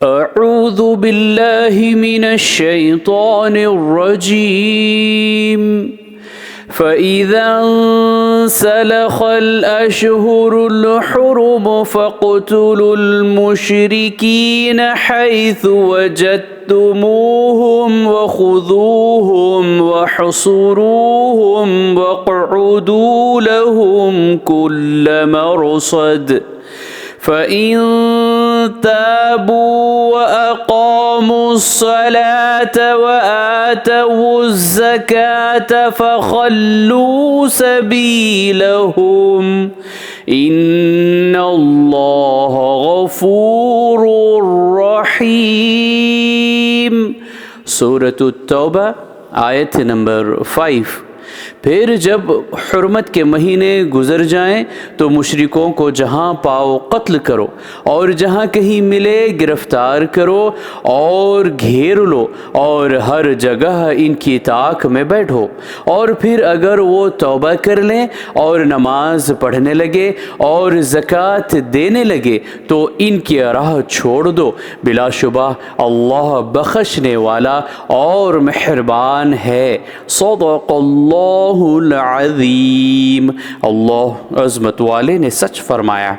अऊज़ु बिल्लाहि मिनश्शैतानिर्रजीम फ़इज़ा सलख़ल अशहुरुल हुरुम फ़क़्तुलुल मुशरिकीन हैसु वजदतुमूहुम वख़ुज़ूहुम वहसुरूहुम वक़उदू लहुम कुल्ल मरसद फ़इन ताबू व अक़ामुस्सलात व आतवुज़्ज़कात फ़ख़ल्लू सबीलहुम इन्नल्लाह गफ़ूरुर रहीम। सूरतुत तौबा आयत नंबर 5। फिर जब हुर्मत के महीने गुज़र जाएं तो मुशरिकों को जहाँ पाओ कत्ल करो और जहाँ कहीं मिले गिरफ्तार करो और घेर लो और हर जगह इनकी ताक में बैठो। और फिर अगर वो तौबा कर लें और नमाज पढ़ने लगे और ज़कात देने लगे तो इनकी राह छोड़ दो। बिलाशुबा अल्लाह बख्शने वाला और मेहरबान है। सदक़ल्लाहुल अज़ीम। अल्लाह अज़मत वाले ने सच फरमाया।